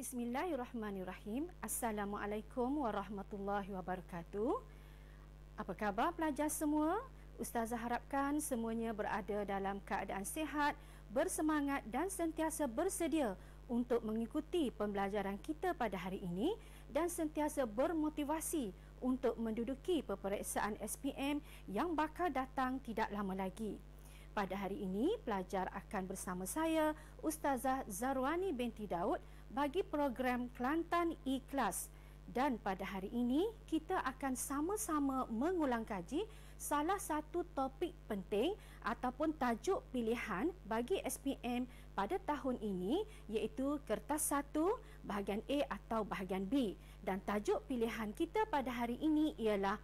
Bismillahirrahmanirrahim. Assalamualaikum warahmatullahi wabarakatuh. Apa khabar pelajar semua? Ustazah harapkan semuanya berada dalam keadaan sihat, bersemangat dan sentiasa bersedia untuk mengikuti pembelajaran kita pada hari ini dan sentiasa bermotivasi untuk menduduki peperiksaan SPM yang bakal datang tidak lama lagi. Pada hari ini, pelajar akan bersama saya, Ustazah Zarwani binti Daud, bagi program Kelantan E-Class. Dan pada hari ini, kita akan sama-sama mengulang kaji salah satu topik penting ataupun tajuk pilihan bagi SPM pada tahun ini, iaitu kertas 1, bahagian A atau bahagian B. Dan tajuk pilihan kita pada hari ini ialah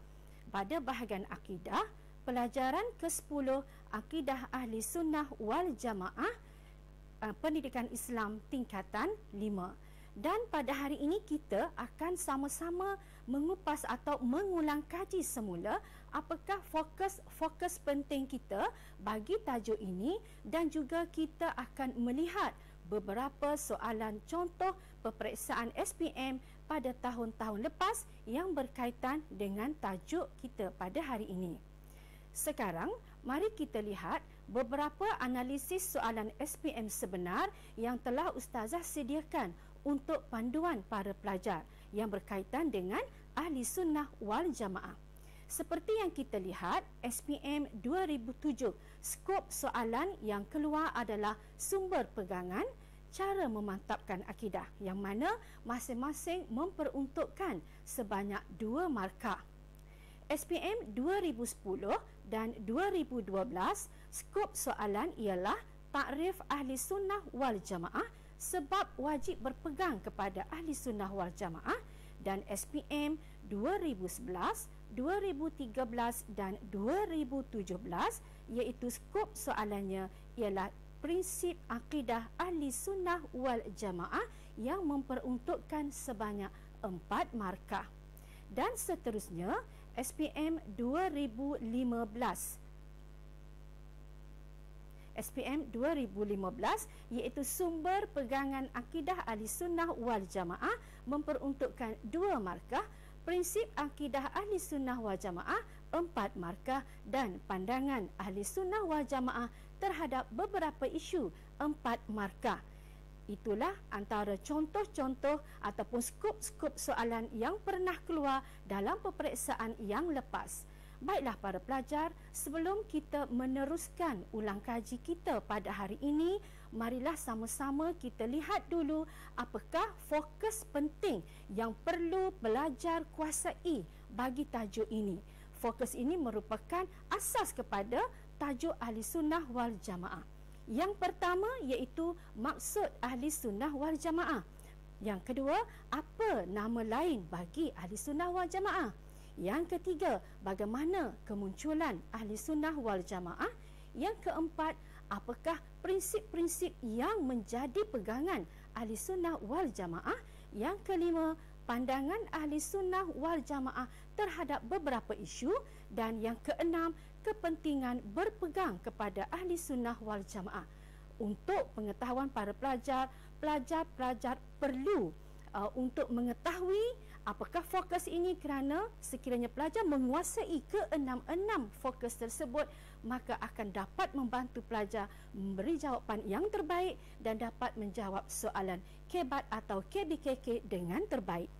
pada bahagian akidah, pelajaran ke-10 Akidah Ahli Sunnah wal Jamaah, Pendidikan Islam tingkatan 5. Dan pada hari ini kita akan sama-sama mengupas atau mengulang kaji semula apakah fokus penting kita bagi tajuk ini, dan juga kita akan melihat beberapa soalan contoh peperiksaan SPM pada tahun-tahun lepas yang berkaitan dengan tajuk kita pada hari ini. Sekarang, mari kita lihat beberapa analisis soalan SPM sebenar yang telah Ustazah sediakan untuk panduan para pelajar yang berkaitan dengan Ahli Sunnah wal Jamaah. Seperti yang kita lihat, SPM 2007, skop soalan yang keluar adalah sumber pegangan, cara memantapkan akidah, yang mana masing-masing memperuntukkan sebanyak 2 markah. SPM 2010 dan 2012, skop soalan ialah takrif Ahli Sunnah wal Jamaah, sebab wajib berpegang kepada Ahli Sunnah wal Jamaah. Dan SPM 2011, 2013 dan 2017, iaitu skop soalannya ialah prinsip akidah Ahli Sunnah wal Jamaah yang memperuntukkan sebanyak 4 markah. Dan seterusnya, SPM 2015. SPM 2015 iaitu sumber pegangan akidah Ahli Sunnah wal Jamaah memperuntukkan 2 markah, prinsip akidah Ahli Sunnah wal Jamaah 4 markah, dan pandangan Ahli Sunnah wal Jamaah terhadap beberapa isu 4 markah. Itulah antara contoh-contoh ataupun skop-skop soalan yang pernah keluar dalam peperiksaan yang lepas. Baiklah para pelajar, sebelum kita meneruskan ulang kaji kita pada hari ini, marilah sama-sama kita lihat dulu apakah fokus penting yang perlu pelajar kuasai bagi tajuk ini. Fokus ini merupakan asas kepada tajuk Ahli Sunnah wal Jamaah. Yang pertama iaitu maksud Ahli Sunnah wal Jamaah. Yang kedua, apa nama lain bagi Ahli Sunnah wal Jamaah. Yang ketiga, bagaimana kemunculan Ahli Sunnah wal Jamaah. Yang keempat, apakah prinsip-prinsip yang menjadi pegangan Ahli Sunnah wal Jamaah. Yang kelima, pandangan Ahli Sunnah wal Jamaah terhadap beberapa isu. Dan yang keenam, kepentingan berpegang kepada Ahli Sunnah wal Jamaah. Untuk pengetahuan para pelajar, pelajar perlu untuk mengetahui apakah fokus ini, kerana sekiranya pelajar menguasai ke-6 fokus tersebut, maka akan dapat membantu pelajar memberi jawapan yang terbaik dan dapat menjawab soalan KBAT atau KBKK dengan terbaik.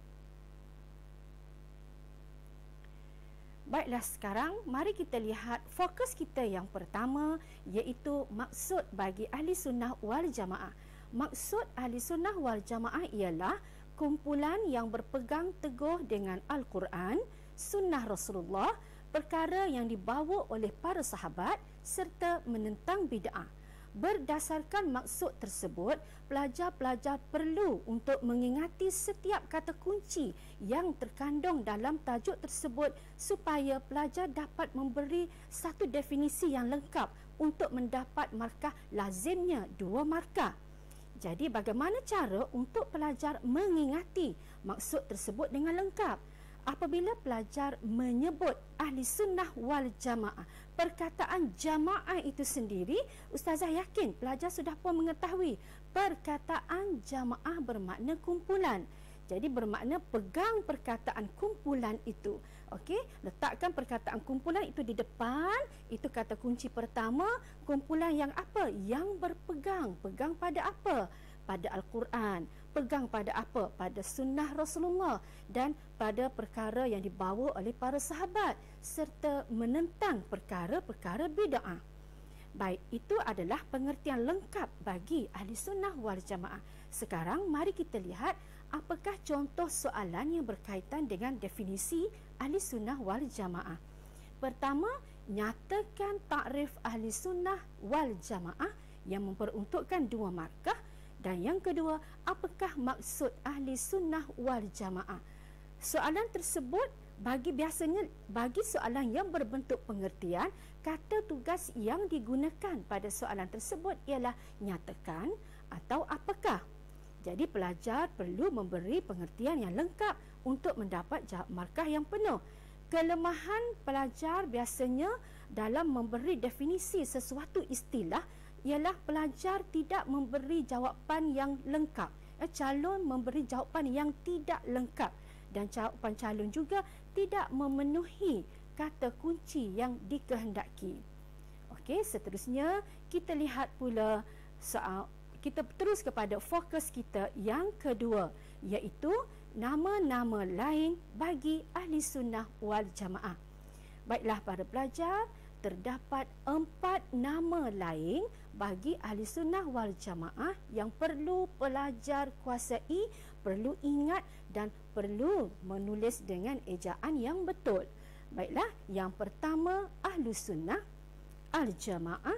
Baiklah, sekarang mari kita lihat fokus kita yang pertama, iaitu maksud bagi Ahli Sunnah wal Jamaah. Maksud Ahli Sunnah wal Jamaah ialah kumpulan yang berpegang teguh dengan Al-Quran, Sunnah Rasulullah, perkara yang dibawa oleh para sahabat serta menentang bid'ah. Berdasarkan maksud tersebut, pelajar-pelajar perlu untuk mengingati setiap kata kunci yang terkandung dalam tajuk tersebut supaya pelajar dapat memberi satu definisi yang lengkap untuk mendapat markah lazimnya 2 markah. Jadi bagaimana cara untuk pelajar mengingati maksud tersebut dengan lengkap? Apabila pelajar menyebut Ahli Sunnah wal Jamaah, perkataan jamaah itu sendiri, Ustazah yakin pelajar sudah pun mengetahui perkataan jamaah bermakna kumpulan. Jadi bermakna pegang perkataan kumpulan itu. Okey, letakkan perkataan kumpulan itu di depan. Itu kata kunci pertama. Kumpulan yang apa? Yang berpegang. Pegang pada apa? Pada Al-Quran. Pegang pada apa? Pada sunnah Rasulullah. Dan pada perkara yang dibawa oleh para sahabat. Serta menentang perkara-perkara bid'ah. Baik, itu adalah pengertian lengkap bagi ahli sunnah wal jamaah. Sekarang mari kita lihat apakah contoh soalan yang berkaitan dengan definisi ahli sunnah wal jamaah. Pertama, nyatakan takrif ahli sunnah wal jamaah yang memperuntukkan 2 markah. Dan yang kedua, apakah maksud ahli sunnah wal jamaah? Soalan tersebut bagi soalan yang berbentuk pengertian, kata tugas yang digunakan pada soalan tersebut ialah nyatakan atau apakah. Jadi pelajar perlu memberi pengertian yang lengkap untuk mendapat jawab markah yang penuh. Kelemahan pelajar biasanya dalam memberi definisi sesuatu istilah ialah pelajar tidak memberi jawapan yang lengkap. Calon memberi jawapan yang tidak lengkap dan jawapan calon juga tidak memenuhi kata kunci yang dikehendaki. Okey, seterusnya kita lihat pula soal. Kita terus kepada fokus kita yang kedua, iaitu nama-nama lain bagi ahli sunnah wal jamaah. Baiklah para pelajar, terdapat 4 nama lain bagi ahli sunnah wal jamaah yang perlu pelajar kuasai, perlu ingat dan perlu menulis dengan ejaan yang betul. Baiklah, yang pertama ahlu sunnah, al-jamaah,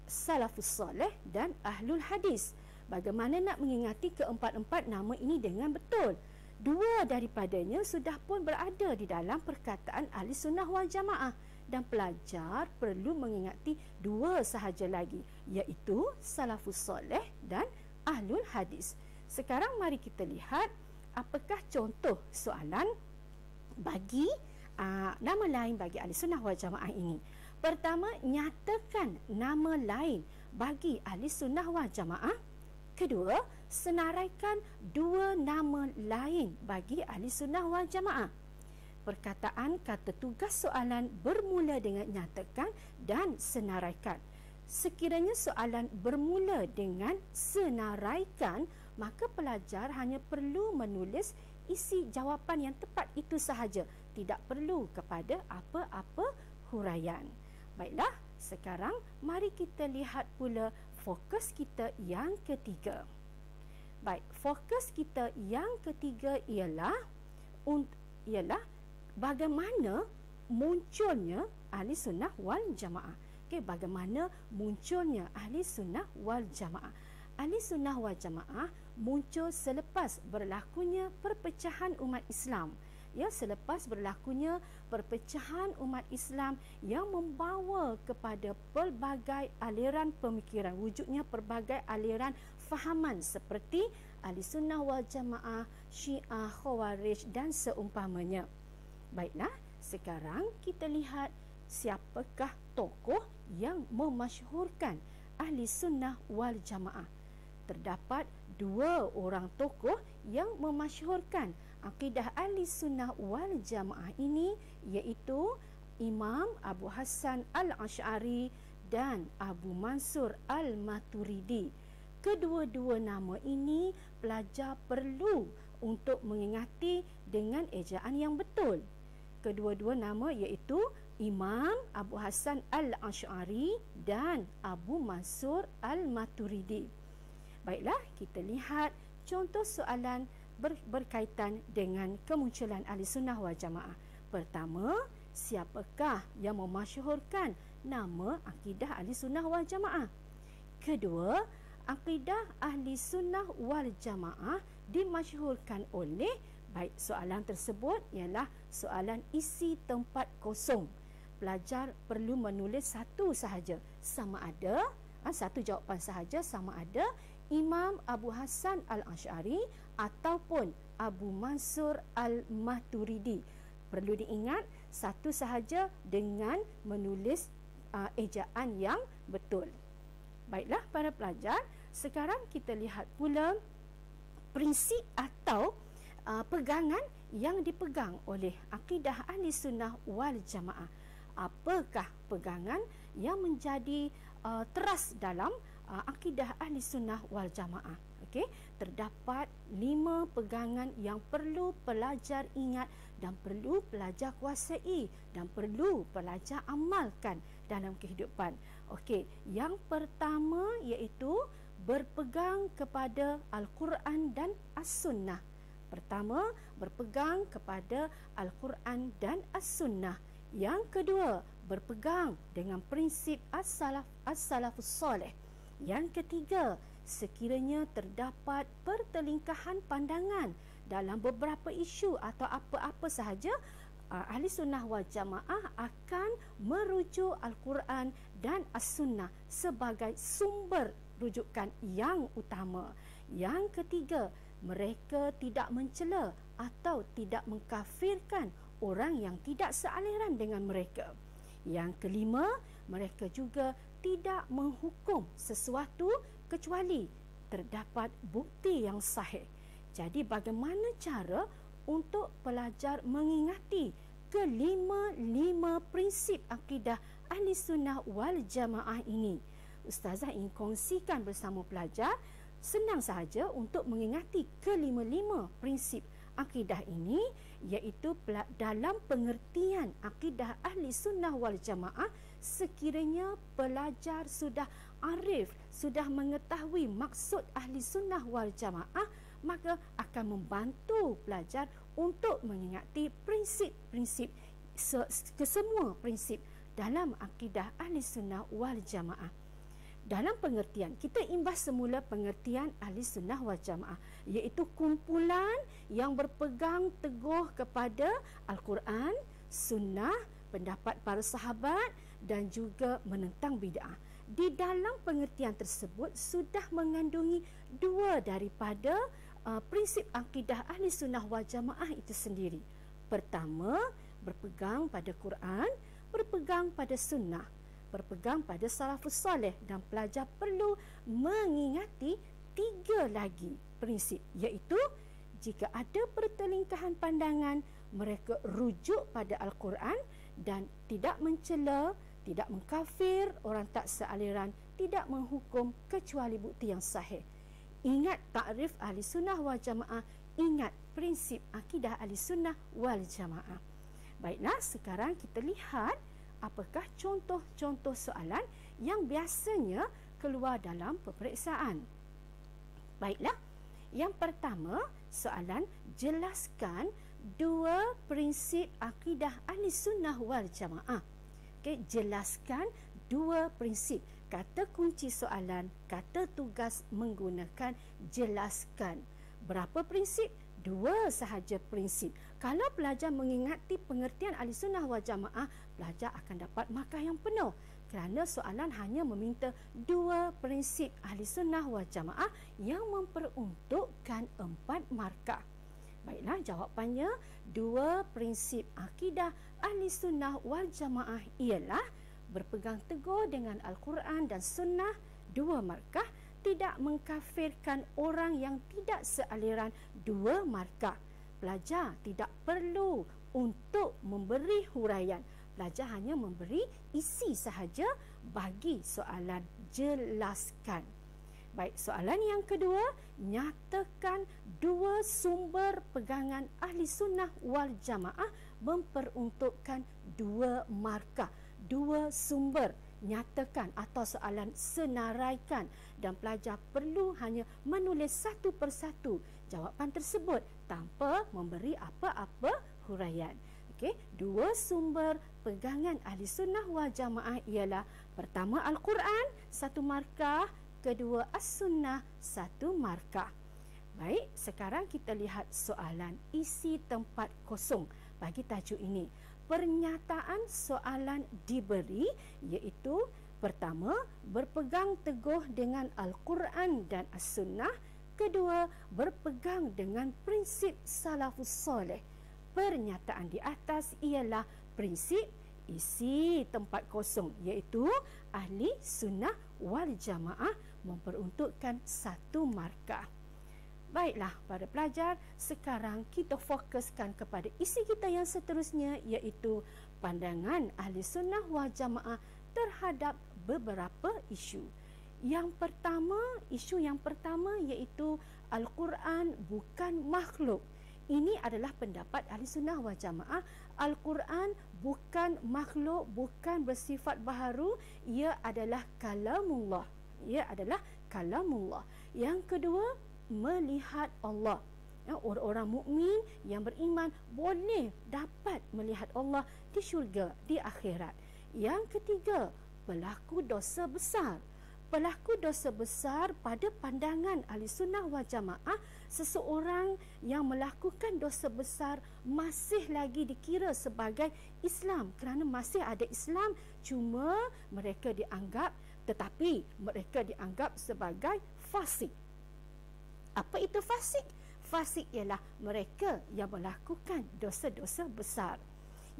salafus soleh dan ahlul hadis. Bagaimana nak mengingati keempat-empat nama ini dengan betul? 2 daripadanya sudah pun berada di dalam perkataan ahli sunnah wal jamaah dan pelajar perlu mengingati 2 sahaja lagi, iaitu salafus soleh dan ahlul hadis. Sekarang mari kita lihat apakah contoh soalan bagi nama lain bagi ahli sunnah wal jamaah ini. Pertama, nyatakan nama lain bagi ahli sunnah wal jamaah. Kedua, senaraikan 2 nama lain bagi ahli sunnah wal jamaah. Perkataan kata tugas soalan bermula dengan nyatakan dan senaraikan. Sekiranya soalan bermula dengan senaraikan, maka pelajar hanya perlu menulis isi jawapan yang tepat itu sahaja. Tidak perlu kepada apa-apa huraian. Baiklah, sekarang mari kita lihat pula fokus kita yang ketiga. Baik, fokus kita yang ketiga ialah bagaimana munculnya ahli sunnah wal jamaah. Okey, bagaimana munculnya ahli sunnah wal jamaah? Ahli sunnah wal jamaah muncul selepas berlakunya perpecahan umat Islam. Selepas berlakunya perpecahan umat Islam yang membawa kepada pelbagai aliran pemikiran, wujudnya pelbagai aliran fahaman seperti ahli sunnah wal jamaah, Syiah, Khawarij dan seumpamanya. Baiklah, sekarang kita lihat siapakah tokoh yang memasyhurkan ahli sunnah wal jamaah. Terdapat 2 orang tokoh yang memasyhurkan akidah ahli sunnah wal jamaah ini, iaitu Imam Abu Hasan Al-Asy'ari dan Abu Mansur Al-Maturidi. Kedua-dua nama ini pelajar perlu untuk mengingati dengan ejaan yang betul. Kedua-dua nama iaitu Imam Abu Hasan Al-Asy'ari dan Abu Mansur Al-Maturidi. Baiklah, kita lihat contoh soalan berkaitan dengan kemunculan ahli sunnah wal jamaah. Pertama, siapakah yang memasyhurkan nama akidah ahli sunnah wal jamaah? Kedua, akidah ahli sunnah wal jamaah dimasyhurkan oleh, baik, soalan tersebut ialah soalan isi tempat kosong. Pelajar perlu menulis satu sahaja, sama ada satu jawapan sahaja, sama ada Imam Abu Hasan Al-Asy'ari ataupun Abu Mansur Al-Maturidi. Perlu diingat satu sahaja dengan menulis ejaan yang betul. Baiklah para pelajar, sekarang kita lihat pula prinsip atau pegangan yang dipegang oleh akidah Ahli Sunnah wal Jamaah. Apakah pegangan yang menjadi teras dalam akidah Ahli Sunnah wal Jamaah? Okey, terdapat 5 pegangan yang perlu pelajar ingat dan perlu pelajar kuasai dan perlu pelajar amalkan dalam kehidupan. Okey, yang pertama iaitu berpegang kepada Al-Quran dan As-Sunnah. Pertama, berpegang kepada Al-Quran dan As-Sunnah. Yang kedua, berpegang dengan prinsip As-Salafus Saleh. Yang ketiga, sekiranya terdapat pertelingkahan pandangan dalam beberapa isu atau apa-apa sahaja, Ahli Sunnah wal Jamaah akan merujuk Al-Quran dan As-Sunnah sebagai sumber rujukan yang utama. Yang ketiga, mereka tidak mencela atau tidak mengkafirkan orang yang tidak sealiran dengan mereka. Yang kelima, mereka juga tidak menghukum sesuatu kecuali terdapat bukti yang sahih. Jadi bagaimana cara untuk pelajar mengingati kelima-lima prinsip akidah Ahli Sunnah wal Jamaah ini? Ustazah ingin kongsikan bersama pelajar. Senang sahaja untuk mengingati kelima-lima prinsip akidah ini, iaitu dalam pengertian akidah Ahli Sunnah wal Jamaah, sekiranya pelajar sudah arif, sudah mengetahui maksud Ahli Sunnah wal Jamaah, maka akan membantu pelajar untuk mengingati prinsip-prinsip, kesemua prinsip dalam akidah Ahli Sunnah wal Jamaah. Dalam pengertian, kita imbas semula pengertian Ahli Sunnah wal Jamaah, iaitu kumpulan yang berpegang teguh kepada Al-Quran, Sunnah, pendapat para sahabat dan juga menentang bid'ah. Di dalam pengertian tersebut sudah mengandungi 2 daripada prinsip akidah Ahli Sunnah wal Jamaah itu sendiri. Pertama, berpegang pada Quran, berpegang pada Sunnah, berpegang pada Salafus Saleh, dan pelajar perlu mengingati 3 lagi prinsip, iaitu jika ada pertelingkahan pandangan, mereka rujuk pada Al-Quran dan tidak mencela, tidak mengkafir orang tak sealiran, tidak menghukum kecuali bukti yang sahih. Ingat takrif Ahli Sunnah wal Jamaah, ingat prinsip akidah Ahli Sunnah wal Jamaah. Baiklah, sekarang kita lihat apakah contoh-contoh soalan yang biasanya keluar dalam peperiksaan. Baiklah, yang pertama, soalan jelaskan 2 prinsip akidah Ahli Sunnah wal Jamaah. Okey, jelaskan 2 prinsip. Kata kunci soalan, kata tugas menggunakan jelaskan. Berapa prinsip? 2 sahaja prinsip. Kalau pelajar mengingati pengertian Ahli Sunnah wal Jamaah, pelajar akan dapat markah yang penuh, kerana soalan hanya meminta 2 prinsip Ahli Sunnah wal Jamaah yang memperuntukkan 4 markah. Baiklah, jawapannya 2 prinsip akidah Ahli Sunnah wal Jamaah ialah berpegang teguh dengan Al-Quran dan Sunnah 2 markah, tidak mengkafirkan orang yang tidak sealiran 2 markah. Pelajar tidak perlu untuk memberi huraian, pelajar hanya memberi isi sahaja bagi soalan jelaskan. Baik, soalan yang kedua, nyatakan 2 sumber pegangan Ahli Sunnah wal Jamaah memperuntukkan 2 markah. 2 sumber, nyatakan atau soalan senaraikan, dan pelajar perlu hanya menulis satu persatu jawapan tersebut tanpa memberi apa-apa huraian. Okey, 2 sumber pegangan Ahli Sunnah wal Jamaah ialah pertama Al-Quran 1 markah, kedua As-Sunnah 1 markah. Baik, sekarang kita lihat soalan isi tempat kosong bagi tajuk ini. Pernyataan soalan diberi iaitu pertama, berpegang teguh dengan Al-Quran dan As-Sunnah. Kedua, berpegang dengan prinsip Salafus Saleh. Pernyataan di atas ialah prinsip, isi tempat kosong iaitu Ahli Sunnah wal Jamaah memperuntukkan 1 markah. Baiklah para pelajar, sekarang kita fokuskan kepada isi kita yang seterusnya, iaitu pandangan Ahli Sunnah wal Jamaah terhadap beberapa isu. Isu yang pertama iaitu Al-Quran bukan makhluk. Ini adalah pendapat Ahli Sunnah wal Jamaah. Al-Quran bukan makhluk, bukan bersifat baharu, ia adalah kalamullah. Ia adalah kalamullah. Yang kedua, melihat Allah. Orang-orang mukmin yang beriman boleh dapat melihat Allah di syurga, di akhirat. Yang ketiga, pelaku dosa besar. Pelaku dosa besar pada pandangan Ahli Sunnah wal Jamaah, seseorang yang melakukan dosa besar masih lagi dikira sebagai Islam, kerana masih ada Islam, cuma mereka dianggap sebagai fasik. Apa itu fasik? Fasik ialah mereka yang melakukan dosa-dosa besar.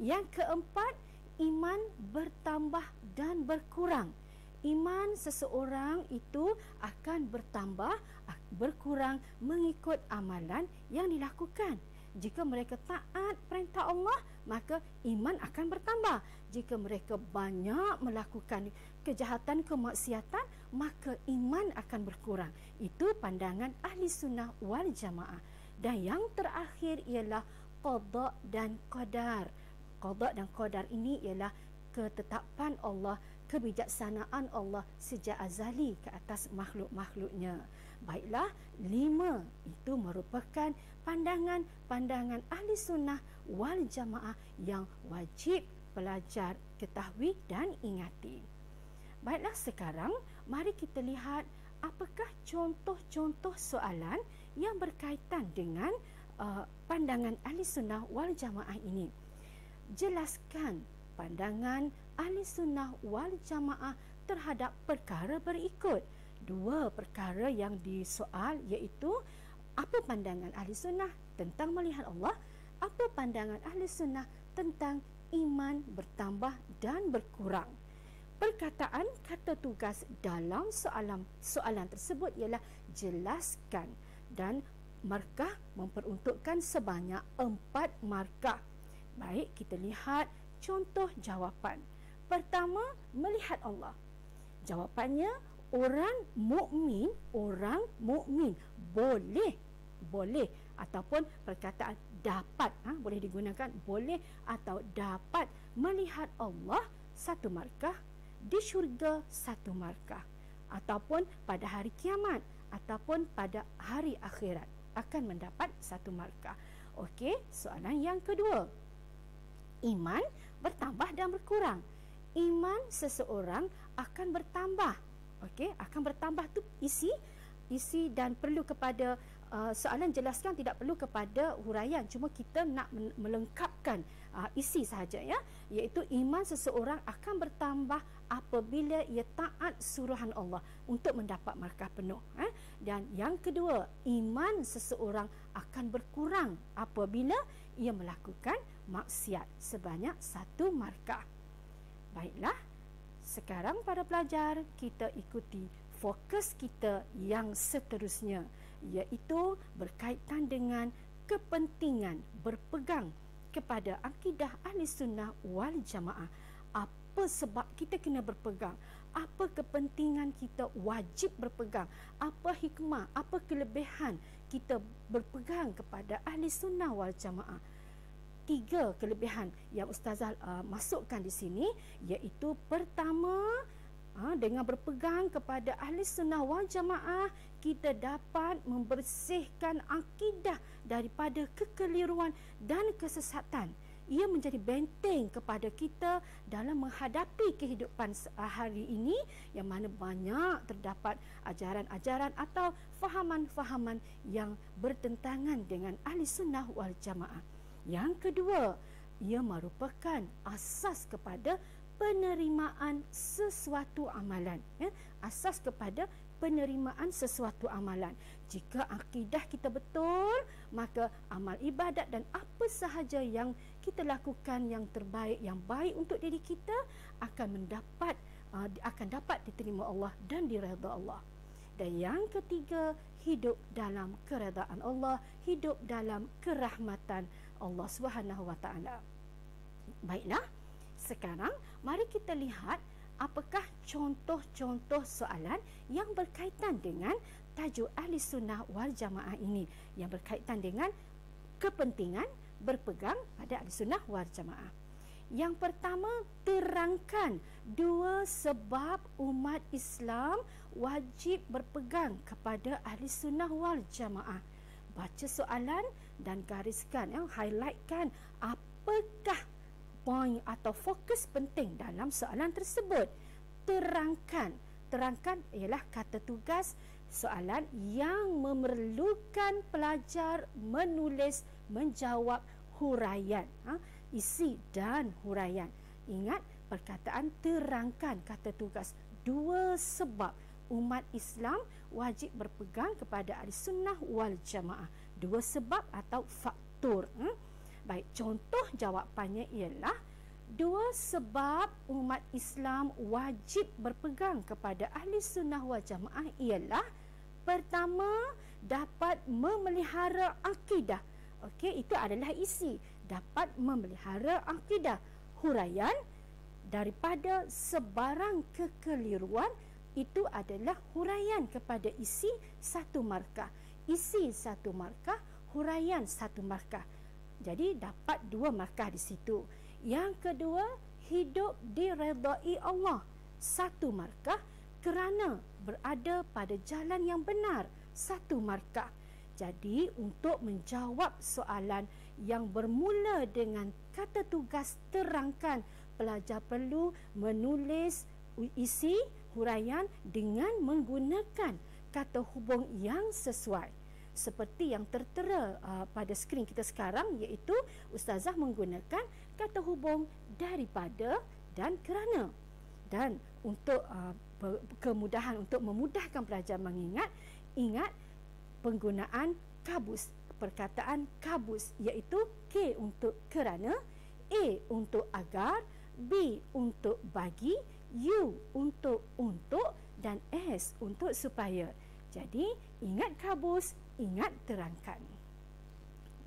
Yang keempat, iman bertambah dan berkurang. Iman seseorang itu akan berkurang mengikut amalan yang dilakukan. Jika mereka taat perintah Allah, maka iman akan bertambah. Jika mereka banyak melakukan kejahatan, kemaksiatan, maka iman akan berkurang. Itu pandangan Ahli Sunnah wal Jamaah. Dan yang terakhir ialah qada dan qadar. Qada dan qadar ini ialah ketetapan Allah, kebijaksanaan Allah sejak azali ke atas makhluk-makhluknya. Baiklah, 5 itu merupakan pandangan Ahli Sunnah wal Jamaah yang wajib pelajar ketahui dan ingati. Baiklah, sekarang mari kita lihat apakah contoh-contoh soalan yang berkaitan dengan pandangan Ahli Sunnah wal Jamaah ini. Jelaskan pandangan Ahli Sunnah wal Jamaah terhadap perkara berikut. 2 perkara yang disoal, iaitu apa pandangan Ahli Sunnah tentang melihat Allah, apa pandangan Ahli Sunnah tentang iman bertambah dan berkurang. Perkataan kata tugas dalam soalan tersebut ialah jelaskan, dan markah memperuntukkan sebanyak 4 markah. Baik, kita lihat contoh jawapan. Pertama, melihat Allah. Jawapannya, orang mukmin boleh ataupun perkataan dapat, boleh digunakan boleh atau dapat melihat Allah 1 markah, di syurga 1 markah, ataupun pada hari kiamat ataupun pada hari akhirat akan mendapat 1 markah. Okey, soalan yang kedua. Iman bertambah dan berkurang. Iman seseorang akan bertambah. Okey, akan bertambah tu isi dan perlu kepada soalan jelaskan, tidak perlu kepada huraian, cuma kita nak melengkapkan isi sahaja, ya, iaitu iman seseorang akan bertambah apabila ia taat suruhan Allah untuk mendapat markah penuh. Dan yang kedua, iman seseorang akan berkurang apabila ia melakukan maksiat sebanyak 1 markah. Baiklah, sekarang para pelajar, kita ikuti fokus kita yang seterusnya, iaitu berkaitan dengan kepentingan berpegang kepada akidah Ahli Sunnah wal Jamaah. Apa sebab kita kena berpegang? Apa kepentingan kita wajib berpegang? Apa hikmah, apa kelebihan kita berpegang kepada Ahli Sunnah wal Jamaah? 3 kelebihan yang Ustazah masukkan di sini, iaitu pertama, dengan berpegang kepada Ahli Sunnah wal Jamaah, kita dapat membersihkan akidah daripada kekeliruan dan kesesatan. Ia menjadi benteng kepada kita dalam menghadapi kehidupan hari ini, yang mana banyak terdapat ajaran-ajaran atau fahaman-fahaman yang bertentangan dengan Ahli Sunnah wal Jamaah. Yang kedua, ia merupakan asas kepada penerimaan sesuatu amalan, asas kepada penerimaan sesuatu amalan. Jika akidah kita betul, maka amal ibadat dan apa sahaja yang kita lakukan yang terbaik, yang baik untuk diri kita akan dapat diterima Allah dan diredha Allah. Dan yang ketiga, hidup dalam keredaan Allah, hidup dalam kerahmatan Allah Subhanahu wa taala. Baiklah, sekarang mari kita lihat apakah contoh-contoh soalan yang berkaitan dengan tajuk Ahli Sunnah wal Jamaah ini, yang berkaitan dengan kepentingan berpegang pada Ahli Sunnah wal Jamaah. Yang pertama, terangkan 2 sebab umat Islam wajib berpegang kepada Ahli Sunnah wal Jamaah. Baca soalan dan gariskan, highlightkan apakah poin atau fokus penting dalam soalan tersebut. Terangkan ialah kata tugas soalan yang memerlukan pelajar menulis, menjawab huraian, isi dan huraian. Ingat perkataan terangkan kata tugas, 2 sebab umat Islam wajib berpegang kepada Ahli Sunnah wal Jamaah. 2 sebab atau faktor. Baik, contoh jawapannya ialah 2 sebab umat Islam wajib berpegang kepada Ahli Sunnah wal Jamaah ialah: pertama, dapat memelihara akidah. Okey, itu adalah isi, dapat memelihara akidah. Huraian, daripada sebarang kekeliruan, itu adalah huraian kepada isi 1 markah. Isi 1 markah, huraian 1 markah. Jadi dapat 2 markah di situ. Yang kedua, hidup diredai Allah, 1 markah, kerana berada pada jalan yang benar, 1 markah. Jadi untuk menjawab soalan yang bermula dengan kata tugas terangkan, pelajar perlu menulis isi huraian dengan menggunakan kata hubung yang sesuai. Seperti yang tertera pada skrin kita sekarang, iaitu Ustazah menggunakan kata hubung daripada dan kerana. Dan untuk kemudahan, untuk memudahkan pelajar mengingat, ingat penggunaan kabus, perkataan kabus, iaitu K untuk kerana, A untuk agar, B untuk bagi, U untuk dan S untuk supaya. Jadi ingat kabus, ingat terangkan.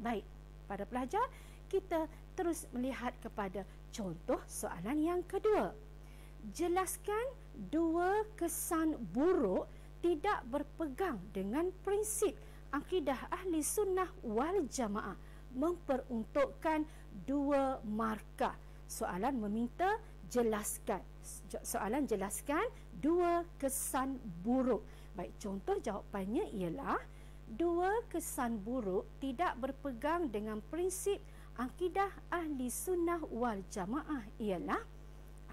Baik, para pelajar, kita terus melihat kepada contoh soalan yang kedua. Jelaskan 2 kesan buruk tidak berpegang dengan prinsip akidah Ahli Sunnah wal Jamaah. Memperuntukkan 2 markah. Soalan meminta jelaskan. Soalan jelaskan 2 kesan buruk. Baik, contoh jawapannya ialah 2 kesan buruk tidak berpegang dengan prinsip akidah Ahli Sunnah wal Jamaah ialah: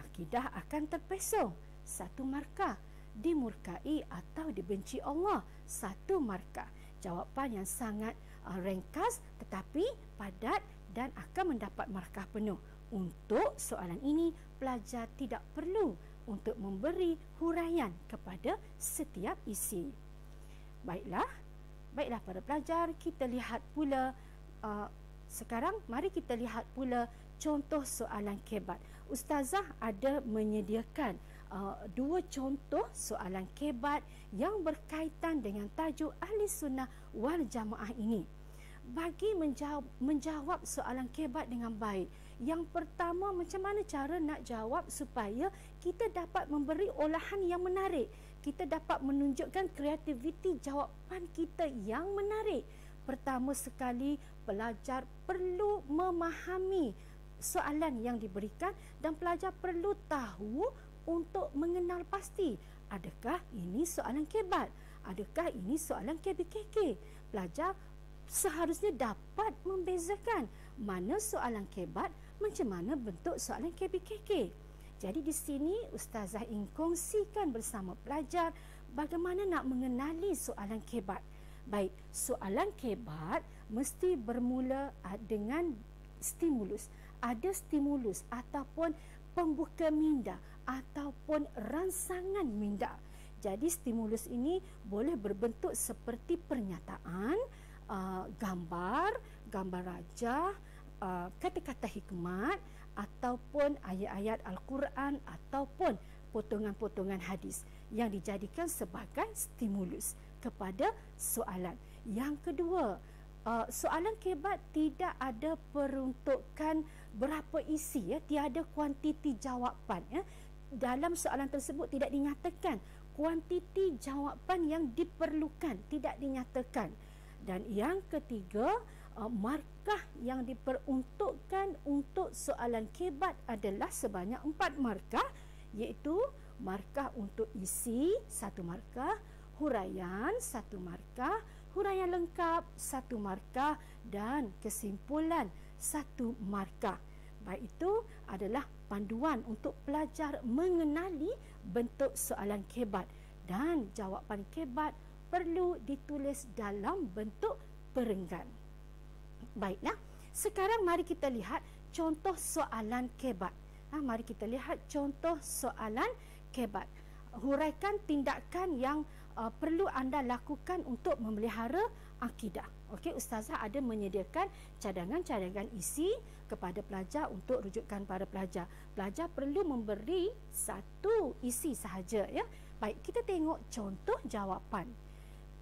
akidah akan terpesong, 1 markah. Dimurkai atau dibenci Allah, 1 markah. Jawapan yang sangat ringkas tetapi padat dan akan mendapat markah penuh. Untuk soalan ini, pelajar tidak perlu untuk memberi huraian kepada setiap isi. Baiklah para pelajar, kita lihat pula sekarang mari kita lihat pula contoh soalan kebat. Ustazah ada menyediakan 2 contoh soalan kebat yang berkaitan dengan tajuk Ahli Sunnah wal Jamaah ini. Bagi menjawab soalan kebat dengan baik, yang pertama, macam mana cara nak jawab supaya kita dapat memberi olahan yang menarik, kita dapat menunjukkan kreativiti jawapan kita yang menarik. Pertama sekali, pelajar perlu memahami soalan yang diberikan dan pelajar perlu tahu untuk mengenal pasti, adakah ini soalan kebat, adakah ini soalan KBKK. Pelajar seharusnya dapat membezakan mana soalan kebat, macam mana bentuk soalan KBKK. Jadi di sini Ustazah ingin kongsikan bersama pelajar bagaimana nak mengenali soalan kebat. Baik, soalan kebat mesti bermula dengan stimulus. Ada stimulus ataupun pembuka minda ataupun rangsangan minda. Jadi stimulus ini boleh berbentuk seperti pernyataan, gambar rajah, kata-kata hikmat ataupun ayat-ayat Al-Quran ataupun potongan-potongan hadis yang dijadikan sebagai stimulus kepada soalan. Yang kedua, soalan kebat tidak ada peruntukan berapa isi, tiada kuantiti jawapan. Dalam soalan tersebut tidak dinyatakan kuantiti jawapan yang diperlukan, tidak dinyatakan. Dan yang ketiga, markah yang diperuntukkan untuk soalan kebat adalah sebanyak 4 markah, iaitu markah untuk isi 1 markah, huraian 1 markah, huraian lengkap 1 markah dan kesimpulan 1 markah. Baik, itu adalah panduan untuk pelajar mengenali bentuk soalan kebat, dan jawapan kebat perlu ditulis dalam bentuk perenggan. Baiklah, sekarang mari kita lihat contoh soalan kebat. Mari kita lihat contoh soalan kebat. Huraikan tindakan yang perlu anda lakukan untuk memelihara akidah. Okey, ustazah ada menyediakan cadangan-cadangan isi kepada pelajar untuk rujukan para pelajar. Pelajar perlu memberi 1 isi sahaja, ya. Baik, kita tengok contoh jawapan.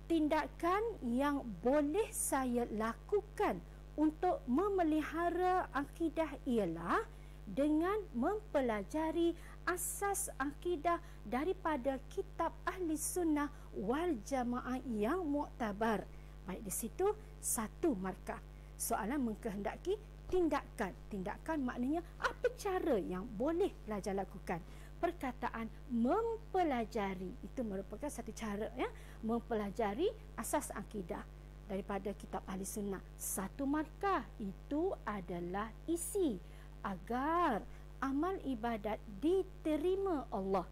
Tindakan yang boleh saya lakukan untuk memelihara akidah ialah dengan mempelajari asas akidah daripada kitab Ahli Sunnah wal Jamaah yang muktabar. Baik, di situ 1 markah. Soalan mengkehendaki tindakan. Tindakan maknanya apa cara yang boleh pelajar lakukan. Perkataan mempelajari itu merupakan satu cara, ya, mempelajari asas akidah daripada kitab Ahli Sunnah. 1 markah itu adalah isi agar amal ibadat diterima Allah.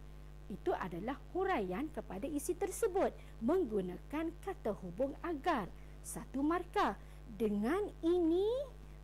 Itu adalah huraian kepada isi tersebut menggunakan kata hubung agar. 1 markah. Dengan ini,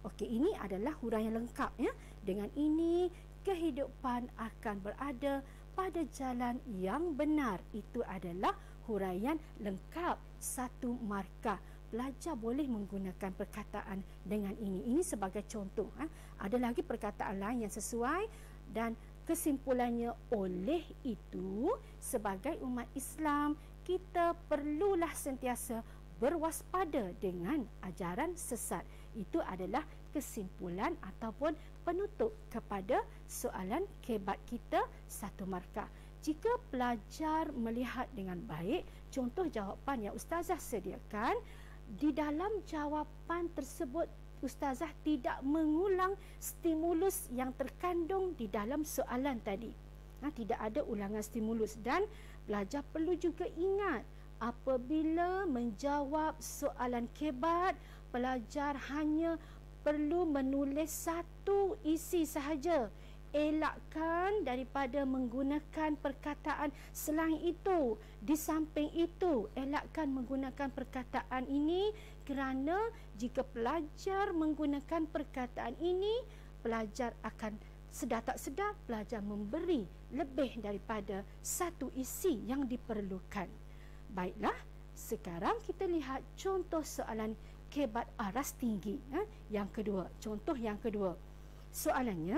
okey, ini adalah huraian lengkap, ya. Dengan ini kehidupan akan berada pada jalan yang benar. Itu adalah huraian lengkap 1 markah. Pelajar boleh menggunakan perkataan dengan ini. Ini sebagai contoh. Ada lagi perkataan lain yang sesuai, dan kesimpulannya, oleh itu sebagai umat Islam kita perlulah sentiasa berwaspada dengan ajaran sesat. Itu adalah kesimpulan ataupun penutup kepada soalan kebat kita 1 markah. Jika pelajar melihat dengan baik contoh jawapan yang ustazah sediakan, di dalam jawapan tersebut ustazah tidak mengulang stimulus yang terkandung di dalam soalan tadi. Tidak ada ulangan stimulus, dan pelajar perlu juga ingat apabila menjawab soalan kebat, pelajar hanya perlu menulis 1 isi sahaja. Elakkan daripada menggunakan perkataan selain itu. Di samping itu, elakkan menggunakan perkataan ini, kerana jika pelajar menggunakan perkataan ini, pelajar akan sedar tak sedar pelajar memberi lebih daripada 1 isi yang diperlukan. Baiklah, sekarang kita lihat contoh soalan kebat aras tinggi. Yang kedua, contoh yang kedua. Soalannya,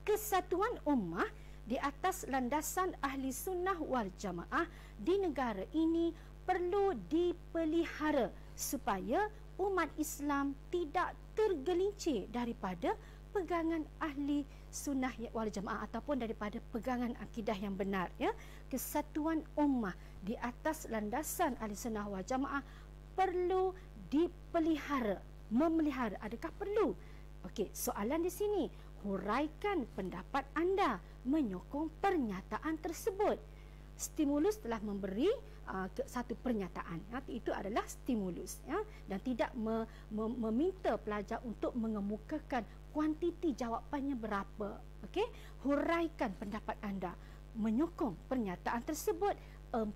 kesatuan ummah di atas landasan Ahli Sunnah wal Jamaah di negara ini perlu dipelihara supaya umat Islam tidak tergelincir daripada pegangan Ahli Sunnah wal Jamaah ataupun daripada pegangan akidah yang benar, ya. Kesatuan ummah di atas landasan Ahli Sunnah wal Jamaah perlu dipelihara. Memelihara, adakah perlu? Okey, soalan di sini, huraikan pendapat anda menyokong pernyataan tersebut. Stimulus telah memberi satu pernyataan, itu adalah stimulus, ya, dan tidak meminta pelajar untuk mengemukakan kuantiti jawapannya berapa. Okey, huraikan pendapat anda menyokong pernyataan tersebut, 4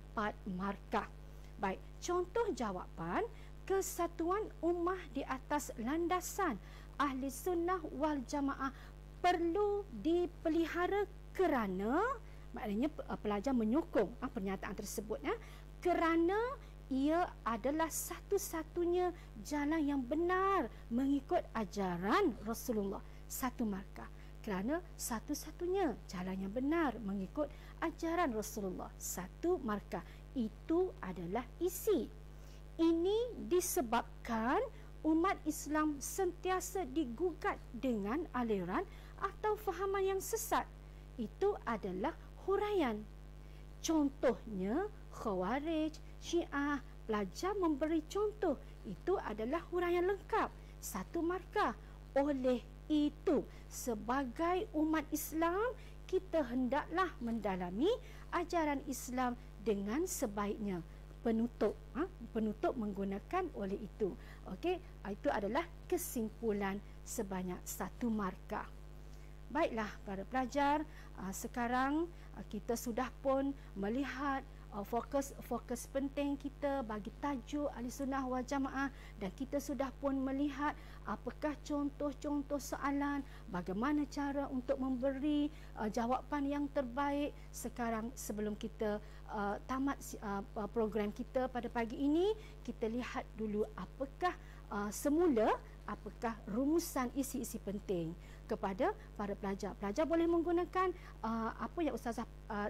markah. Baik, contoh jawapan, kesatuan ummah di atas landasan Ahli Sunnah wal Jamaah perlu dipelihara kerana, maknanya pelajar menyokong pernyataan tersebut, kerana ia adalah satu-satunya jalan yang benar mengikut ajaran Rasulullah. 1 markah. Kerana satu-satunya jalan yang benar mengikut ajaran Rasulullah, satu markah, itu adalah isi. Ini disebabkan umat Islam sentiasa digugat dengan aliran atau fahaman yang sesat. Itu adalah huraian. Contohnya Khawarij, Syiah, pelajar memberi contoh. Itu adalah huraian lengkap, satu markah. Oleh itu, sebagai umat Islam, kita hendaklah mendalami ajaran Islam dengan sebaiknya. Penutup menggunakan oleh itu. Okey, itu adalah kesimpulan sebanyak satu markah. Baiklah para pelajar, sekarang kita sudah pun melihat fokus penting kita bagi tajuk Ahlussunnah wal Jamaah, dan kita sudah pun melihat apakah contoh-contoh soalan, bagaimana cara untuk memberi jawapan yang terbaik. Sekarang sebelum kita tamat program kita pada pagi ini, kita lihat dulu apakah apakah rumusan isi-isi penting kepada para pelajar. Pelajar boleh menggunakan apa yang Ustazah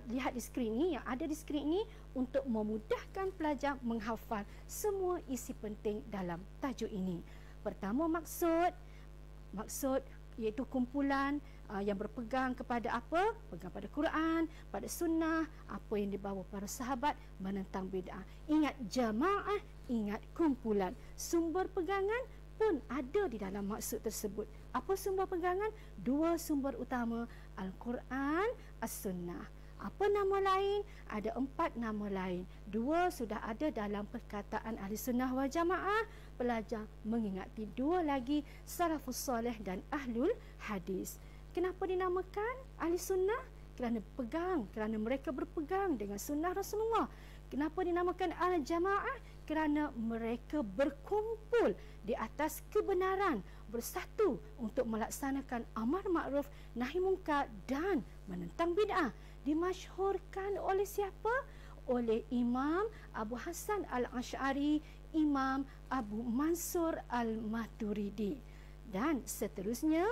lihat di skrin ini, yang ada di skrin ini, untuk memudahkan pelajar menghafal semua isi penting dalam tajuk ini. Pertama, maksud iaitu kumpulan yang berpegang kepada apa? Pegang pada Quran, pada sunnah, apa yang dibawa para sahabat, menentang bid'ah. Ingat jamaah, ingat kumpulan. Sumber pegangan pun ada di dalam maksud tersebut. Apa sumber pegangan? Dua sumber utama, Al-Quran, As-Sunnah. Apa nama lain? Ada 4 nama lain. 2 sudah ada dalam perkataan Ahlussunnah wal Jamaah. Pelajar mengingati 2 lagi, Salafus Saleh dan Ahlul Hadis. Kenapa dinamakan Ahlussunnah? Kerana mereka berpegang dengan sunnah Rasulullah. Kenapa dinamakan Al-Jamaah? Kerana mereka berkumpul di atas kebenaran, bersatu untuk melaksanakan amar makruf, nahi mungkar dan menentang bid'ah. Dimasyhurkan oleh siapa? Oleh Imam Abu Hasan Al-Asy'ari, Imam Abu Mansur Al-Maturidi. Dan seterusnya,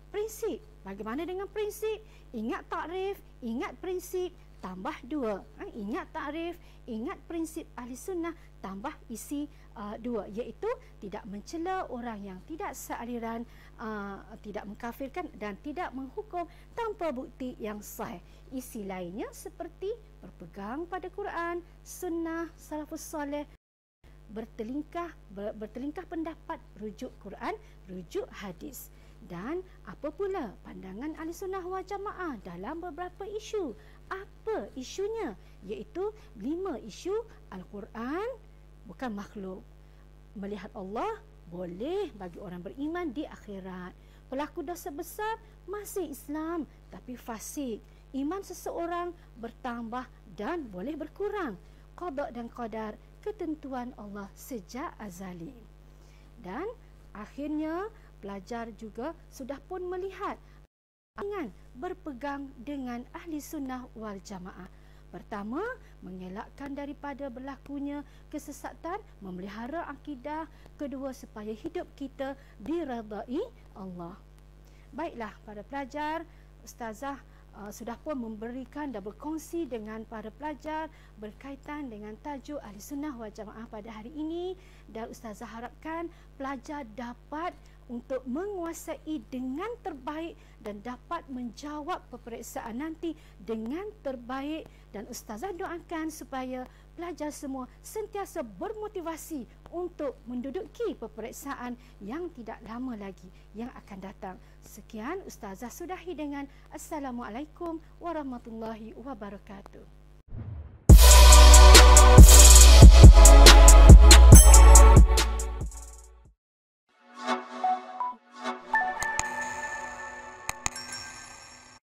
prinsip. Bagaimana dengan prinsip? Ingat takrif, ingat prinsip, tambah 2. Ingat takrif, ingat prinsip ahli sunnah, tambah isi 2, iaitu tidak mencela orang yang tidak sealiran, tidak mengkafirkan dan tidak menghukum tanpa bukti yang sahih. Isi lainnya seperti berpegang pada Quran, sunnah, salafus saleh, bertelingkah pendapat, rujuk Quran, rujuk hadis. Dan apa pula pandangan Ahlussunnah wal Jamaah dalam beberapa isu? Apa isunya? Iaitu 5 isu. Al-Quran bukan makhluk. Melihat Allah boleh bagi orang beriman di akhirat. Pelaku dosa besar masih Islam tapi fasik. Iman seseorang bertambah dan boleh berkurang. Qada dan qadar, ketentuan Allah sejak azali. Dan akhirnya pelajar juga sudah pun melihat dengan berpegang dengan ahli sunnah wal jamaah. Pertama, mengelakkan daripada berlakunya kesesatan, memelihara akidah. Kedua, supaya hidup kita diredai Allah. Baiklah para pelajar, Ustazah sudah pun memberikan dan berkongsi dengan para pelajar berkaitan dengan tajuk Ahli Sunnah wal Jamaah pada hari ini, dan Ustazah harapkan pelajar dapat untuk menguasai dengan terbaik dan dapat menjawab peperiksaan nanti dengan terbaik. Dan Ustazah doakan supaya pelajar semua sentiasa bermotivasi untuk menduduki peperiksaan yang tidak lama lagi yang akan datang. Sekian, Ustazah sudahi dengan Assalamualaikum warahmatullahi wabarakatuh.